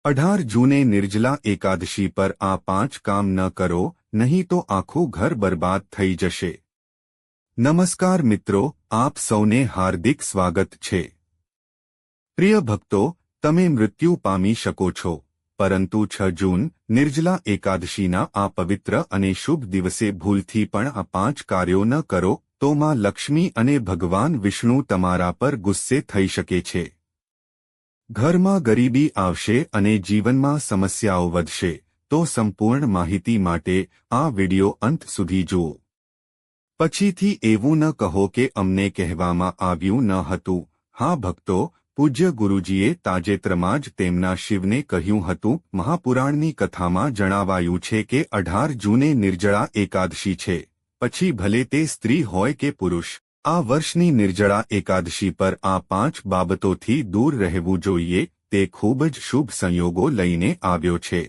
18 जूने निर्जला एकादशी पर आ 5 काम न करो, नहीं तो आखू घर बर्बाद थई जशे। नमस्कार मित्रों, आप सौने हार्दिक स्वागत छे। प्रिय भक्तो, तमे मृत्यु पामी शको छो, परंतु 6 जून निर्जला एकादशीना आ पवित्र अने शुभ दिवसे भूलथी पण आ 5 कार्यो न करो तो मां लक्ष्मी अने भगवान विष्णु तमारा पर गुस्से थई शके छे। घरमां गरीबी आवशे अने जीवनमां समस्याओ वधशे, तो संपूर्ण माहिती माटे आ विडियो अंत सुधी जुओ। पछीथी एवुं न कहो के अमने कहेवामां आव्युं न हतुं। हाँ भक्तो, पूज्य गुरुजीए ताजेतरमां ज तेमना शिवने कह्युं हतुं। महापुराणनी कथामां जणावायुं छे के 18 जूने निर्जळा एकादशी छे, पछी भले ते स्त्री होय के पुरुष। आ वर्षनी निर्जळा एकादशी पर आ 5 बाबतोथी दूर रहेवुं जोईए, ते खूब ज शुभ संयोगो लईने आव्यो छे।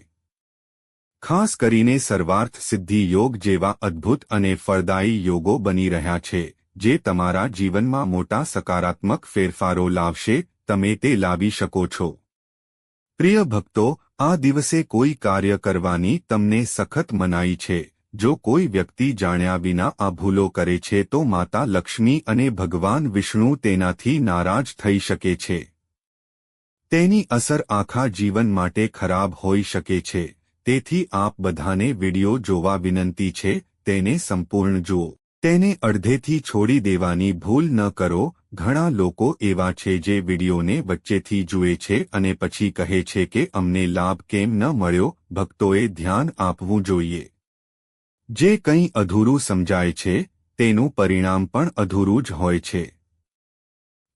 खास करीने सर्वार्थ सिद्धि योग जेवा अद्भुत अने फलदायी योगो बनी रह्या छे, जे तमारा जीवनमां मोटा सकारात्मक फेरफारो लावशे। तमे ते लावी शको छो। प्रिय भक्तो, आ दिवसे कोई कार्य करवानी तमने सखत मनाई छे। जो कोई व्यक्ति जाण्या विना आ भूलो करे छे तो माता लक्ष्मी अने भगवान विष्णु तेनाथी नाराज थई शके छे। तेनी असर आखा जीवन माटे खराब होई शके छे। तेथी आप बधाने विडियो जोवा विनंती छे, तेने संपूर्ण जुओ। तेने अर्धेथी छोड़ी देवानी भूल न करो। घणा लोको एवा छे जे विडियोने वच्चेथी जुए छे अने पछी कहे छे के अमने लाभ केम न मळ्यो। भक्तोए ध्यान आपवुं जोईए। जे कंई अधूरू समजाय छे, तेनुं परिणाम पण अधूरू ज होय छे।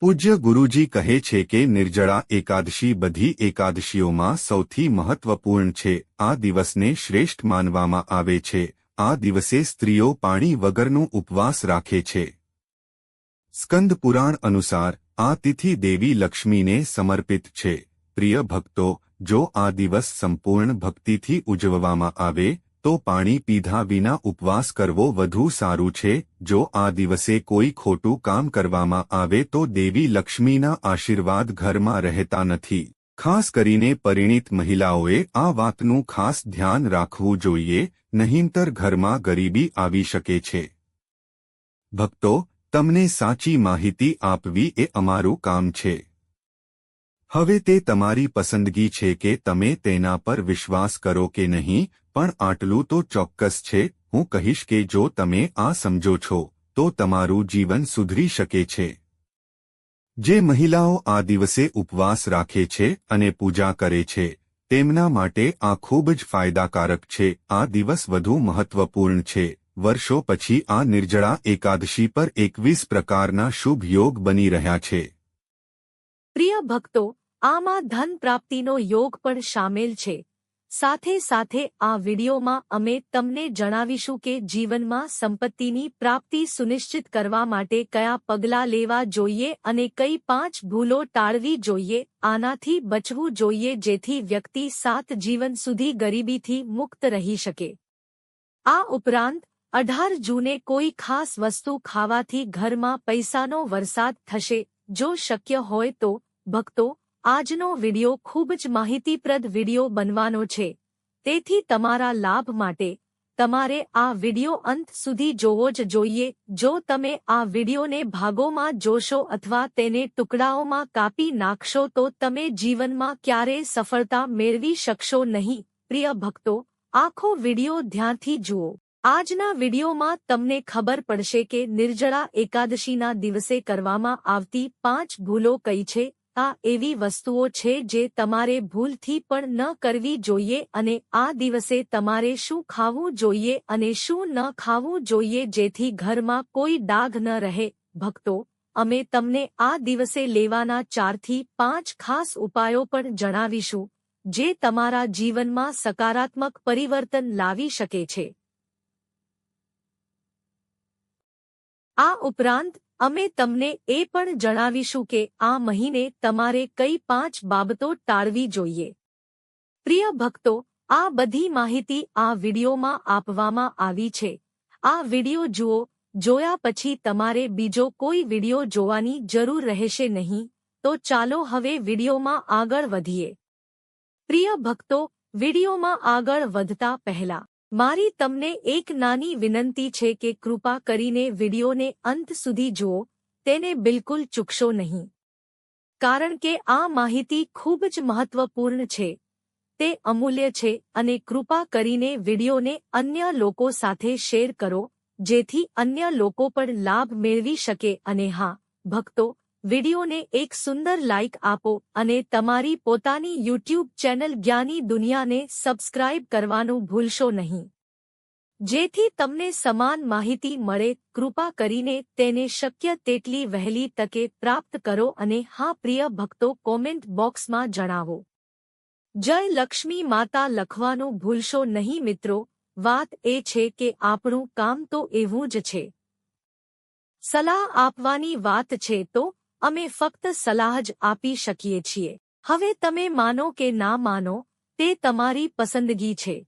पूज्य गुरुजी कहे छे के निर्जळा एकादशी बधी एकादशीओमां सौथी महत्वपूर्ण छे। आ दिवसने श्रेष्ठ मानवामां आवे छे। आ दिवसे स्त्रीओ पाणी वगरनुं उपवास राखे छे। स्कंद पुराण अनुसार आ तिथि देवी लक्ष्मीने समर्पित छे। प्रिय भक्तो, जो आ दिवस संपूर्ण भक्तिथी उजववामां आवे तो पाणी पीधा विना उपवास करवो वधु सारू छे। जो आ दिवसे कोई खोटू काम करवामां आवे तो देवी लक्ष्मीना आशीर्वाद घरमां रहेता नथी। खास करीने परिणीत महिलाओए आ वातनुं खास ध्यान राखवुं जोईए, नहींतर घरमां गरीबी आवी शके छे। भक्तो, तमने साची माहिती आपवी ए अमारुं काम छे। हवे ते तमारी पसंदगी छे के तमे तेना पर विश्वास करो के नहीं, पण आटलू तो चौक्कस छे। हूँ कहीश के जो तमे आ समझो छो तो तमारू जीवन सुधरी शके छे। जे महिलाओ आ दिवसे उपवास राखे छे अने पूजा करे छे, तेमना माटे आ खूब ज फायदाकारक छे। आ दिवस वधु महत्वपूर्ण छे। वर्षो पछी आ निर्जळा एकादशी पर 21 प्रकारना शुभ योग बनी रह्या छे। प्रिय भक्तो, आमां धन प्राप्तिनो योग पण शामेल छे। સાથે સાથે આ વિડિયોમાં અમે તમને જણાવીશું કે જીવનમાં સંપત્તિની પ્રાપ્તિ સુનિશ્ચિત કરવા માટે કયા પગલાં લેવા જોઈએ અને કઈ 5 ભૂલો ટાળવી જોઈએ, આનાથી બચવું જોઈએ જેથી વ્યક્તિ 7 જીવન સુધી ગરીબીથી મુક્ત રહી શકે। આ ઉપરાંત 18 જૂને કોઈ ખાસ વસ્તુ ખાવાથી ઘરમાં પૈસાનો વરસાદ થશે। જો શક્ય હોય તો ભક્તો, આજનો વિડિયો ખૂબ જ માહિતીપ્રદ વિડિયો બનવાનો છે, તેથી તમારા લાભ માટે તમારે આ વિડિયો અંત સુધી જોવો જ જોઈએ। જો તમે આ વિડિયોને ભાગોમાં જોશો અથવા તેને ટુકડાઓમાં કાપી નાખશો તો તમે જીવનમાં ક્યારેય સફળતા મેળવી શકશો નહીં। પ્રિય ભક્તો, આખો વિડિયો ધ્યાનથી જુઓ। આજના વિડિયોમાં તમને ખબર પડશે કે નિર્જળા એકાદશીના દિવસે કરવામાં આવતી 5 ભૂલો કઈ છે। આ એવી વસ્તુઓ છે જે તમારે ભૂલથી પણ ન કરવી જોઈએ અને આ દિવસે તમારે શું ખાવું જોઈએ અને શું ન ખાવું જોઈએ જેથી ઘરમાં કોઈ દાગ ન રહે। ભક્તો, અમે તમને આ દિવસે લેવાના 4 થી 5 ખાસ ઉપાયો પણ જણાવીશું, જે તમારા જીવનમાં સકારાત્મક પરિવર્તન લાવી શકે છે। આ ઉપરાંત અમે તમને એ પણ જણાવીશું કે આ મહિને તમારે કઈ 5 બાબતો ટાળવી જોઈએ। પ્રિય ભક્તો, આ બધી માહિતી આ વિડિયોમાં આપવામાં આવી છે। આ વિડિયો જુઓ, જોયા પછી તમારે બીજો કોઈ વિડિયો જોવાની જરૂર રહેશે નહીં। તો ચાલો હવે વિડિયોમાં આગળ વધીએ। પ્રિય ભક્તો, વિડીયોમાં આગળ વધતા પહેલા મારી તમને એક નાની વિનંતી છે કે કૃપા કરીને વિડીયોને અંત સુધી જુઓ, તેને બિલકુલ ચૂકશો નહીં. કારણ કે આ માહિતી ખૂબ જ મહત્વપૂર્ણ છે, તે અમૂલ્ય છે અને કૃપા કરીને વિડીયોને અન્ય લોકો સાથે શેર કરો, જેથી અન્ય લોકો પણ લાભ મેળવી શકે. અને હા, ભક્તો, વિડીયોને એક સુંદર લાઇક આપો અને તમારી પોતાની યુટ્યુબ ચેનલ જ્ઞાની દુનિયાને સબસ્ક્રાઇબ કરવાનું ભૂલશો નહીં, જેથી તમને સમાન માહિતી મળે. કૃપા કરીને તેને શક્ય તેટલી વહેલી તકે પ્રાપ્ત કરો. અને હા પ્રિય ભક્તો, કોમેન્ટ બોક્સમાં જણાવો જય લક્ષ્મી માતા લખવાનું ભૂલશો નહીં. મિત્રો, વાત એ છે કે આપણું કામ તો એવું જ છે, સલાહ આપવાની વાત છે, તો અમે ફક્ત સલાહ જ આપી શકીએ છીએ. હવે તમે માનો કે ના માનો તે તમારી પસંદગી છે.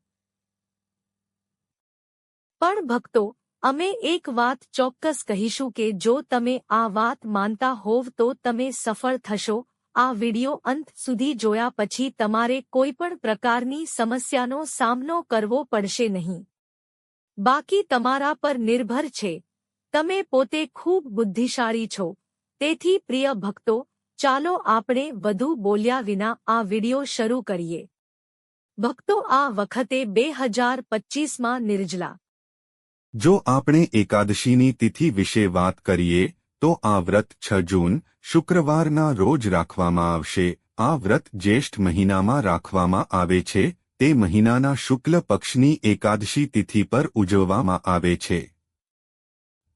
પણ ભક્તો, અમે એક વાત ચોક્કસ કહીશું કે જો તમે આ વાત માનતા હોવ તો તમે સફળ થશો. આ વિડિયો અંત સુધી જોયા પછી તમારે કોઈપણ પ્રકારની સમસ્યાનો સામનો કરવો પડશે નહીં. બાકી તમારા પર નિર્ભર છે. તમે પોતે ખૂબ બુદ્ધિશાળી છો. તેથી પ્રિય ભક્તો, ચાલો આપણે વધુ બોલ્યા વિના આ વિડિયો શરૂ કરીએ. ભક્તો, આ વખતે 2025માં નિર્જલા જો આપણે એકાદશીની તિથિ વિશે વાત કરીએ તો આ વ્રત 6 જૂન શુક્રવારના રોજ રાખવામાં આવશે. આ વ્રત જ્યેષ્ઠ મહિનામાં રાખવામાં આવે છે. તે મહિનાના શુક્લ પક્ષની એકાદશી તિથિ પર ઉજવવામાં આવે છે.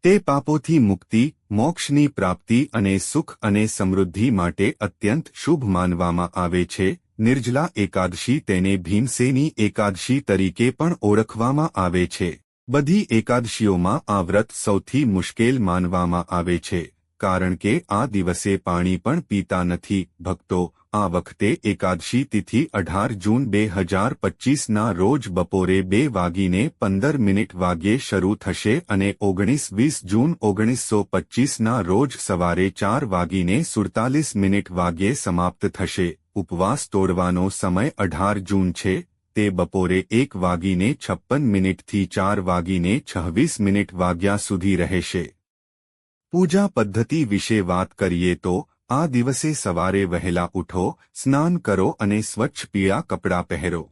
તે પાપોથી મુક્તિ, મોક્ષની પ્રાપ્તિ અને સુખ અને સમૃદ્ધિ માટે અત્યંત શુભ માનવામાં આવે છે. નિર્જલા એકાદશી તેને ભીમસેની એકાદશી તરીકે પણ ઓળખવામાં આવે છે. બધી એકાદશીઓમાં આ વ્રત સૌથી મુશ્કેલ માનવામાં આવે છે, કારણ કે આ દિવસે પાણી પણ પીતા નથી. ભક્તો, આ વખતે એકાદશી તિથિ 18 જૂન 2025ના રોજ બપોરે 2:15 વાગ્યે શરૂ થશે અને 19-20 જૂન 1925ના રોજ સવારે 4:47 વાગ્યે સમાપ્ત થશે. ઉપવાસ તોડવાનો સમય 18 જૂન છે. તે બપોરે 1:56 થી 4:26 વાગ્યા સુધી રહેશે. પૂજા પદ્ધતિ વિશે વાત કરીએ તો આ દિવસે સવારે વહેલા ઉઠો, સ્નાન કરો અને સ્વચ્છ પીળા કપડાં પહેરો.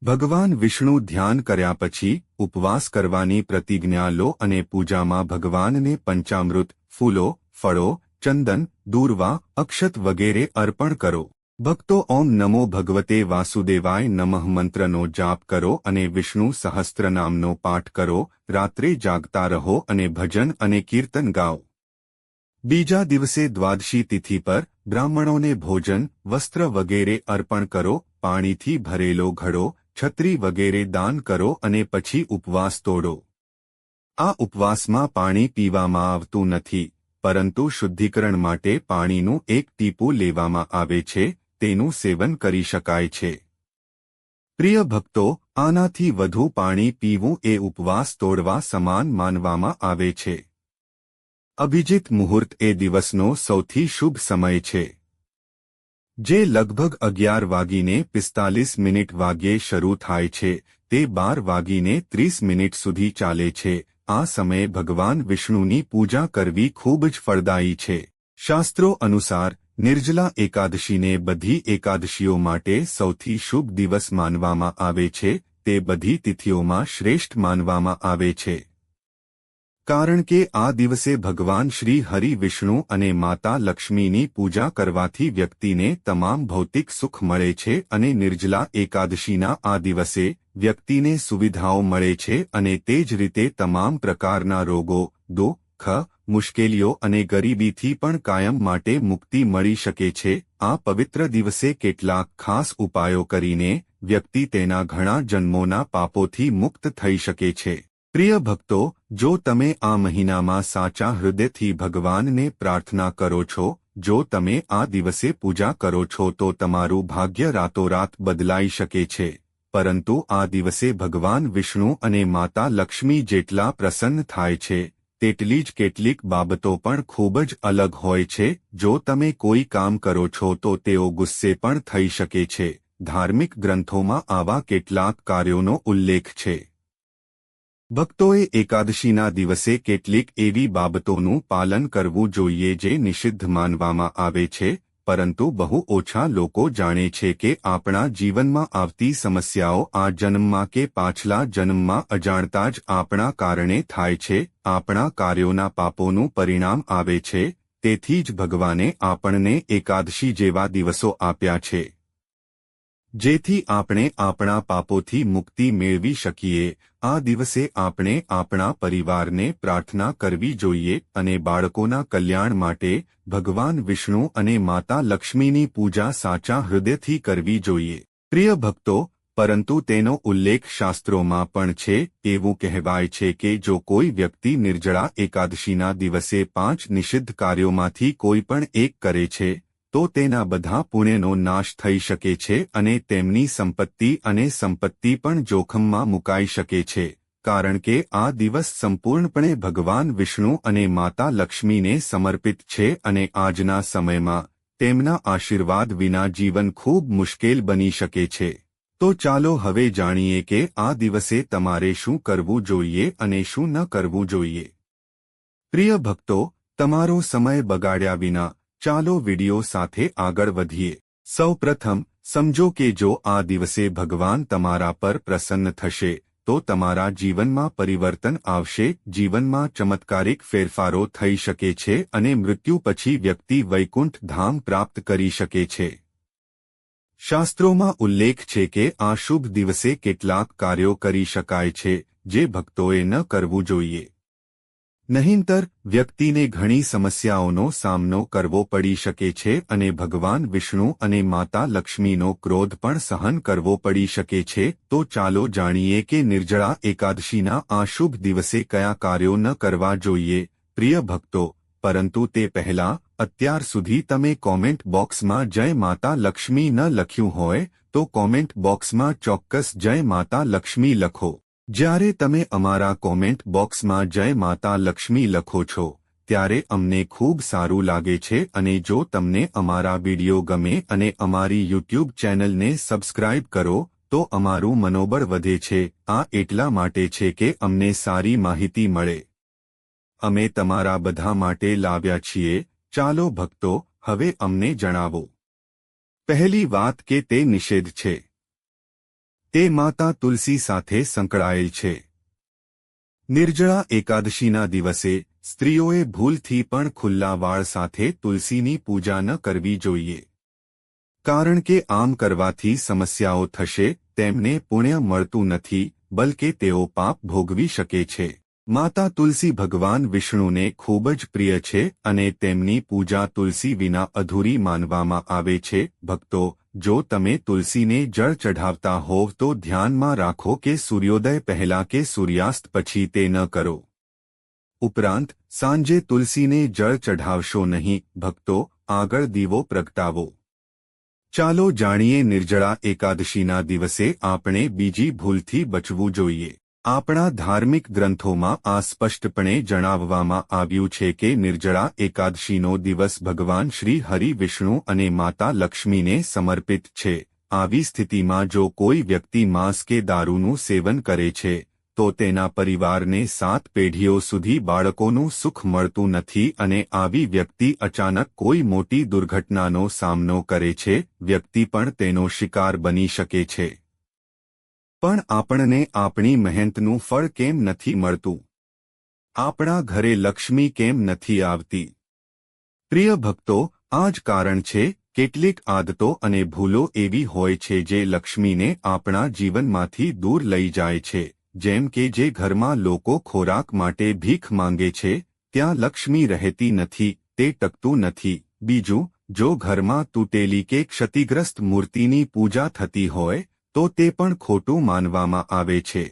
ભગવાન વિષ્ણુ ધ્યાન કર્યા પછી ઉપવાસ કરવાની પ્રતિજ્ઞા લો અને પૂજામાં ભગવાનને પંચામૃત, ફૂલો, ફળો, ચંદન, દૂર્વા, અક્ષત વગેરે અર્પણ કરો. ભક્તો, ઓમ નમો ભગવતે વાસુદેવાય નમઃ મંત્રનો જાપ કરો અને વિષ્ણુ સહસ્ત્રનામનો પાઠ કરો. રાત્રે જાગતા રહો અને ભજન અને કીર્તન ગાઓ. બીજા દિવસે દ્વાદશી તિથિ પર બ્રાહ્મણોને ભોજન, વસ્ત્ર વગેરે અર્પણ કરો. પાણીથી ભરેલો ઘડો, છત્રી વગેરે દાન કરો અને પછી ઉપવાસ તોડો. આ ઉપવાસમાં પાણી પીવામાં આવતું નથી, પરંતુ શુદ્ધિકરણ માટે પાણીનું એક ટીપું લેવામાં આવે છે. તેનું સેવન કરી શકાય છે. પ્રિય ભક્તો, આનાથી વધુ પાણી પીવું એ ઉપવાસ તોડવા સમાન માનવામાં આવે છે. અભિજીત મુહૂર્ત એ દિવસનો સૌથી શુભ સમય છે, જે લગભગ 11:45 વાગ્યે શરૂ થાય છે. તે 12:30 સુધી ચાલે છે. આ સમયે ભગવાન વિષ્ણુની પૂજા કરવી ખૂબ જ ફળદાયી છે. શાસ્ત્રો અનુસાર નિર્જલા એકાદશીને બધી એકાદશીઓ માટે સૌથી શુભ દિવસ માનવામાં આવે છે. તે બધી તિથિઓમાં શ્રેષ્ઠ માનવામાં આવે છે, કારણ કે આ દિવસે ભગવાન શ્રી હરિ, વિષ્ણુ અને માતા લક્ષ્મીની પૂજા કરવાથી વ્યક્તિને તમામ ભૌતિક સુખ મળે છે અને નિર્જલા એકાદશીના આ દિવસે વ્યક્તિને સુવિધાઓ મળે છે અને તે જ રીતે તમામ પ્રકારના રોગો, દુઃખ, મુશ્કેલીઓ અને ગરીબીથી પણ કાયમ માટે મુક્તિ મળી શકે છે. આ પવિત્ર દિવસે કેટલાક ખાસ ઉપાયો કરીને વ્યક્તિ તેના ઘણા જન્મોના પાપોથી મુક્ત થઈ શકે છે. પ્રિય ભક્તો, જો તમે આ મહિનામાં સાચા હૃદયથી ભગવાનને પ્રાર્થના કરો છો, જો તમે આ દિવસે પૂજા કરો છો તો તમારું ભાગ્ય રાતોરાત બદલાઈ શકે છે. પરંતુ આ દિવસે ભગવાન વિષ્ણુ અને માતા લક્ષ્મી જેટલા પ્રસન્ન થાય છે, તેટલી જ કેટલીક બાબતો પણ ખૂબ જ અલગ હોય છે. જો તમે કોઈ કામ કરો છો તો તેઓ ગુસ્સે પણ થઈ શકે છે. ધાર્મિક ગ્રંથોમાં આવા કેટલાક કાર્યોનો ઉલ્લેખ છે. ભક્તોએ એકાદશીના દિવસે કેટલીક એવી બાબતોનું પાલન કરવું જોઈએ જે નિષિદ્ધ માનવામાં આવે છે, પરંતુ બહુ ઓછા લોકો જાણે છે કે આપણા જીવનમાં આવતી સમસ્યાઓ આ જન્મમાં કે પાછલા જન્મમાં અજાણતા જ આપણા કારણે થાય છે, આપણા કાર્યોના પાપોનું પરિણામ આવે છે. તેથી જ ભગવાને આપણને એકાદશી જેવા દિવસો આપ્યા છે, જેથી આપણે આપણા પાપોથી મુક્તિ મેળવી શકીએ. આ દિવસે આપણે આપણા પરિવારને પ્રાર્થના કરવી જોઈએ અને બાળકોના કલ્યાણ માટે ભગવાન વિષ્ણુ અને માતા લક્ષ્મીની પૂજા સાચા હૃદયથી કરવી જોઈએ. પ્રિય ભક્તો, પરંતુ તેનો ઉલ્લેખ શાસ્ત્રોમાં પણ છે. એવું કહેવાય છે કે જો કોઈ વ્યક્તિ નિર્જળા એકાદશીના દિવસે 5 નિષિદ્ધ કાર્યોમાંથી કોઈ પણ એક કરે છે, તો તેના બધા પુણ્યનો નાશ થઈ શકે છે અને તેમની સંપત્તિ પણ જોખમમાં મુકાઈ શકે છે, કારણ કે આ દિવસ સંપૂર્ણપણે ભગવાન વિષ્ણુ અને માતા લક્ષ્મીને સમર્પિત છે અને આજના સમયમાં તેમના આશીર્વાદ વિના જીવન ખૂબ મુશ્કેલ બની શકે છે. તો ચાલો હવે જાણીએ કે આ દિવસે તમારે શું કરવું જોઈએ અને શું ન કરવું જોઈએ. પ્રિય ભક્તો, તમારો સમય બગાડ્યા વિના ચાલો વિડિયો સાથે આગળ વધીએ. સૌપ્રથમ સમજો કે જો આ દિવસે ભગવાન તમારા પર પ્રસન્ન થશે તો તમારા જીવનમાં પરિવર્તન આવશે, જીવનમાં ચમત્કારિક ફેરફારો થઈ શકે છે અને મૃત્યુ પછી વ્યક્તિ વૈકુંઠ ધામ પ્રાપ્ત કરી શકે છે. શાસ્ત્રોમાં ઉલ્લેખ છે કે આ શુભ દિવસે કેટલાક કાર્યો કરી શકાય છે જે ભક્તોએ ન કરવું જોઈએ. નહીંતર વ્યક્તિને ઘણી સમસ્યાઓનો સામનો કરવો પડી શકે છે અને ભગવાન વિષ્ણુ અને માતા લક્ષ્મીનો ક્રોધ પણ સહન કરવો પડી શકે છે. તો ચાલો જાણીએ કે નિર્જળા એકાદશીના આ શુભ દિવસે કયા કાર્યો ન કરવા જોઈએ. પ્રિય ભક્તો, પરંતુ તે પહેલાં અત્યાર સુધી તમે કોમેન્ટ બોક્સમાં જય માતા લક્ષ્મી ન લખ્યું હોય તો કોમેન્ટ બોક્સમાં ચોક્કસ જય માતા લક્ષ્મી લખો. જ્યારે તમે અમારા કોમેન્ટ બોક્સમાં જય માતા લક્ષ્મી લખો છો ત્યારે અમને ખૂબ સારું લાગે છે અને જો તમને અમારા વિડિયો ગમે અને અમારી યુટ્યુબ ચેનલને સબસ્ક્રાઇબ કરો તો અમારું મનોબળ વધે છે. આ એટલા માટે છે કે અમને સારી માહિતી મળે. અમે તમારા બધા માટે લાવ્યા છીએ. ચાલો ભક્તો, હવે અમને જણાવો. પહેલી વાત કે તે નિષેધ છે. તે માતા તુલસી સાથે સંકળાયેલ છે. નિર્જળા એકાદશીના દિવસે સ્ત્રીઓએ ભૂલથી પણ ખુલ્લા વાળ સાથે તુલસીની પૂજા ન કરવી જોઈએ. કારણ કે આમ કરવાથી સમસ્યાઓ થશે, તેમને પુણ્ય મળતું નથી, બલકે તેઓ પાપ ભોગવી શકે છે. માતા તુલસી ભગવાન વિષ્ણુને ખૂબ જ પ્રિય છે અને તેમની પૂજા તુલસી વિના અધૂરી માનવામાં આવે છે. ભક્તો, જો તમે તુલસીને જળ ચઢાવતા હોવ તો ધ્યાનમાં રાખો કે સૂર્યોદય પહેલા કે સૂર્યાસ્ત પછી તે ન કરો. ઉપરાંત સાંજે તુલસીને જળ ચઢાવશો નહીં. ભક્તો, આગળ દીવો પ્રગટાવો. ચાલો જાણીએ નિર્જળા એકાદશીના દિવસે આપણે બીજી ભૂલથી બચવું જોઈએ. આપણા ધાર્મિક ગ્રંથોમાં આ સ્પષ્ટપણે જણાવવામાં આવ્યું છે કે નિર્જળા એકાદશીનો દિવસ ભગવાન શ્રી હરિ વિષ્ણુ અને માતા લક્ષ્મીને સમર્પિત છે. આવી સ્થિતિમાં જો કોઈ વ્યક્તિ માંસ કે દારૂનું સેવન કરે છે તો તેના પરિવારને 7 પેઢીઓ સુધી બાળકોનું સુખ મળતું નથી અને આવી વ્યક્તિ અચાનક કોઈ મોટી દુર્ઘટનાનો સામનો કરે છે. વ્યક્તિ પણ તેનો શિકાર બની શકે છે. પણ આપણને આપણી મહેનતનું ફળ કેમ નથી મળતું? આપણા ઘરે લક્ષ્મી કેમ નથી આવતી? પ્રિય ભક્તો, આ જ કારણ છે. કેટલીક આદતો અને ભૂલો એવી હોય છે જે લક્ષ્મીને આપણા જીવનમાંથી દૂર લઈ જાય છે. જેમ કે જે ઘરમાં લોકો ખોરાક માટે ભીખ માંગે છે ત્યાં લક્ષ્મી રહેતી નથી, તે ટકતું નથી. બીજું, જો ઘરમાં તૂટેલી કે ક્ષતિગ્રસ્ત મૂર્તિની પૂજા થતી હોય તો તે પણ ખોટું માનવામાં આવે છે.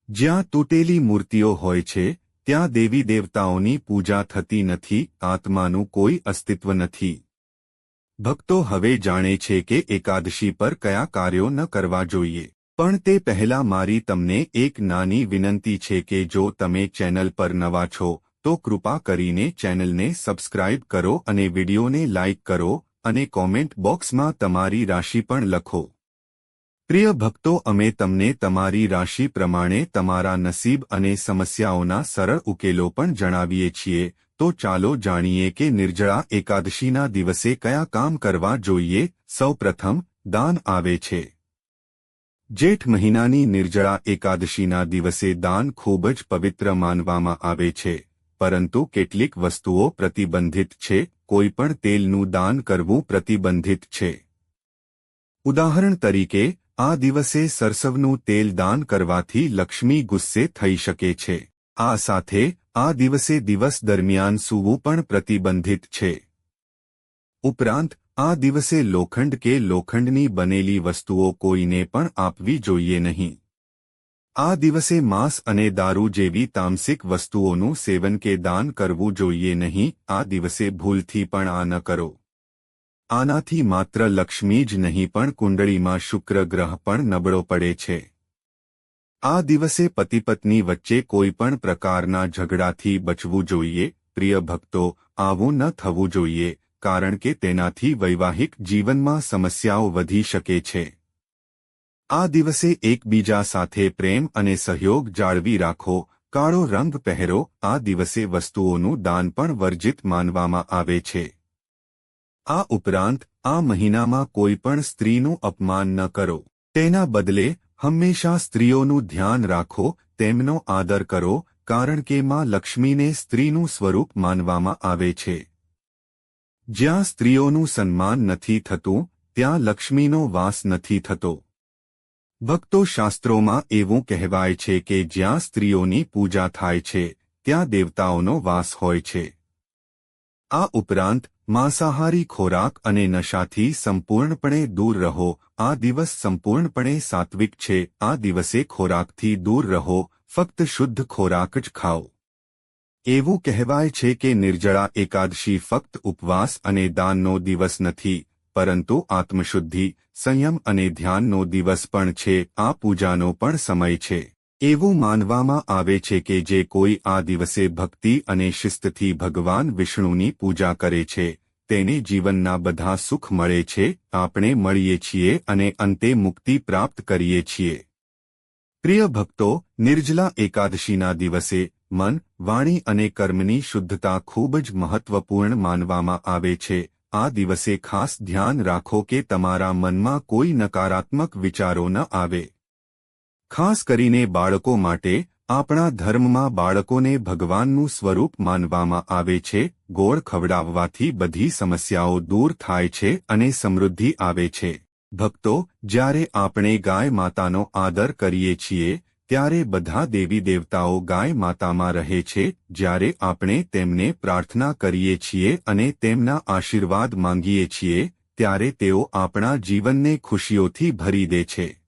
જ્યાં તૂટેલી મૂર્તિઓ હોય છે ત્યાં દેવી દેવતાઓની પૂજા થતી નથી, આત્માનું કોઈ અસ્તિત્વ નથી. ભક્તો હવે જાણે છે કે એકાદશી પર કયા કાર્યો ન કરવા જોઈએ. પણ તે પહેલા મારી તમને એક નાની વિનંતી છે કે જો તમે ચેનલ પર નવા છો તો કૃપા કરીને ચેનલને સબસ્ક્રાઇબ કરો અને વિડિયોને લાઇક કરો અને કોમેન્ટ બોક્સમાં તમારી રાશિ પણ લખો. પ્રિય ભક્તો, અમે તમને તમારી રાશિ પ્રમાણે તમારા નસીબ અને સમસ્યાઓના સરળ ઉકેલો પણ જણાવીએ છીએ. તો ચાલો જાણીએ કે નિર્જળા એકાદશીના દિવસે કયા કામ કરવા જોઈએ. સૌપ્રથમ, દાન આવે છે. જેઠ મહિનાની નિર્જળા એકાદશીના દિવસે દાન ખૂબ જ પવિત્ર માનવામાં આવે છે, પરંતુ કેટલીક વસ્તુઓ પ્રતિબંધિત છે. કોઈપણ તેલનું દાન કરવું પ્રતિબંધિત છે. ઉદાહરણ તરીકે, આ દિવસે સરસવનું તેલ દાન કરવાથી લક્ષ્મી ગુસ્સે થઈ શકે છે. આ સાથે આ દિવસે દિવસ દરમિયાન સૂવું પણ પ્રતિબંધિત છે. ઉપરાંત, આ દિવસે લોખંડ કે લોખંડની બનેલી વસ્તુઓ કોઈને પણ આપવી જોઈએ નહીં. આ દિવસે માંસ અને દારૂ જેવી તામસિક વસ્તુઓનું સેવન કે દાન કરવું જોઈએ નહીં. આ દિવસે ભૂલથી પણ આ ન કરો. આનાથી માત્ર લક્ષ્મી જ નહીં પણ કુંડળીમાં શુક્ર ગ્રહ પણ નબળો પડે છે. આ દિવસે પતિ-પત્ની વચ્ચે કોઈ પણ પ્રકારના ઝઘડાથી બચવું જોઈએ. પ્રિય ભક્તો, આવું ન થવું જોઈએ, કારણ કે તેનાથી વૈવાહિક જીવનમાં સમસ્યાઓ વધી શકે છે. આ દિવસે એકબીજા સાથે પ્રેમ અને સહયોગ જાળવી રાખો. કાળો રંગ પહેરો. આ દિવસે વસ્તુઓનું દાન પણ વર્જિત માનવામાં આવે છે. આ ઉપરાંત, આ મહિનામાં કોઈ પણ સ્ત્રીનું અપમાન ન કરો. તેના બદલે હંમેશા સ્ત્રીઓનું ધ્યાન રાખો, તેમનો આદર કરો, કારણ કે માં લક્ષ્મીને સ્ત્રીનું સ્વરૂપ માનવામાં આવે છે. જ્યાં સ્ત્રીઓનું સન્માન નથી થતું, ત્યાં લક્ષ્મીનો વાસ નથી થતો. ભક્તો, શાસ્ત્રોમાં એવું કહેવાય છે કે જ્યાં સ્ત્રીઓની પૂજા થાય છે, ત્યાં દેવતાઓનો વાસ હોય છે. આ ઉપરાંત, માંસાહારી ખોરાક અને નશાથી સંપૂર્ણપણે દૂર રહો. આ દિવસ સંપૂર્ણપણે સાત્વિક છે. આ દિવસે ખોરાકથી દૂર રહો, ફક્ત શુદ્ધ ખોરાક જ ખાઓ. એવું કહેવાય છે કે નિર્જળા એકાદશી ફક્ત ઉપવાસ અને દાનનો દિવસ નથી, પરંતુ આત્મશુદ્ધિ, સંયમ અને ધ્યાનનો દિવસ પણ છે. આ પૂજાનો પણ સમય છે. એવું માનવામાં આવે છે કે જે કોઈ આ દિવસે ભક્તિ અને શિસ્તથી ભગવાન વિષ્ણુની પૂજા કરે છે, તેને જીવનના બધા સુખ મળે છે. આપણે મળીએ છીએ અને અંતે મુક્તિ પ્રાપ્ત કરીએ છીએ. પ્રિય ભક્તો, નિર્જલા એકાદશીના દિવસે મન, વાણી અને કર્મની શુદ્ધતા ખૂબ જ મહત્વપૂર્ણ માનવામાં આવે છે. આ દિવસે ખાસ ધ્યાન રાખો કે તમારા મનમાં કોઈ નકારાત્મક વિચારો ન આવે. ખાસ કરીને બાળકો માટે, આપણા ધર્મમાં બાળકોને ભગવાનનું સ્વરૂપ માનવામાં આવે છે. ગોળ ખવડાવવાથી બધી સમસ્યાઓ દૂર થાય છે અને સમૃદ્ધિ આવે છે. ભક્તો, જ્યારે આપણે ગાય માતાનો આદર કરીએ છીએ, ત્યારે બધા દેવી દેવતાઓ ગાય માતામાં રહે છે. જ્યારે આપણે તેમને પ્રાર્થના કરીએ છીએ અને તેમના આશીર્વાદ માંગીએ છીએ, ત્યારે તેઓ આપણા જીવનને ખુશીઓથી ભરી દે છે.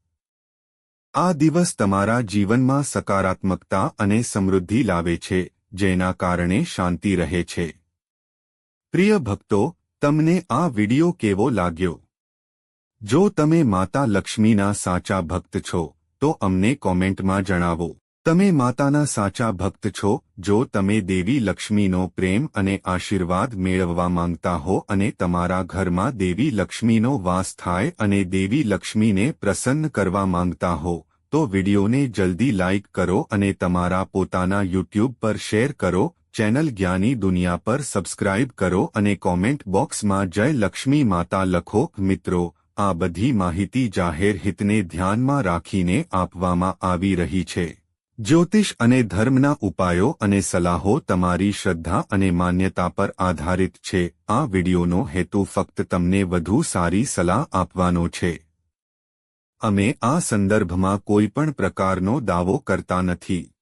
આ દિવસ તમારા જીવનમાં સકારાત્મકતા અને સમૃદ્ધિ લાવે છે, જેના કારણે શાંતિ રહે છે. પ્રિય ભક્તો, તમને આ વિડિયો કેવો લાગ્યો? જો તમે માતા લક્ષ્મીના સાચા ભક્ત છો, તો અમને કોમેન્ટમાં જણાવો. તમે માતાના સાચા ભક્ત છો. જો તમે દેવી લક્ષ્મીનો પ્રેમ અને આશીર્વાદ મેળવવા માંગતા હો અને તમારા ઘરમાં દેવી લક્ષ્મીનો વાસ થાય અને દેવી લક્ષ્મીને પ્રસન્ન કરવા માંગતા હો, તો વિડિયોને જલ્દી લાઇક કરો અને તમારા પોતાના YouTube પર શેર કરો. ચેનલ જ્ઞાની દુનિયા પર સબસ્ક્રાઇબ કરો અને કોમેન્ટ બોક્સમાં જય લક્ષ્મી માતા લખો. મિત્રો, આ બધી માહિતી જાહેર હિતને ધ્યાનમાં રાખીને આપવામાં આવી રહી છે. જ્યોતિષ અને ધર્મના ઉપાયો અને સલાહો તમારી શ્રદ્ધા અને માન્યતા પર આધારિત છે. આ વિડિયોનો હેતુ ફક્ત તમને વધુ સારી સલાહ આપવાનો છે. અમે આ સંદર્ભમાં કોઈ પણ પ્રકારનો દાવો કરતા નથી.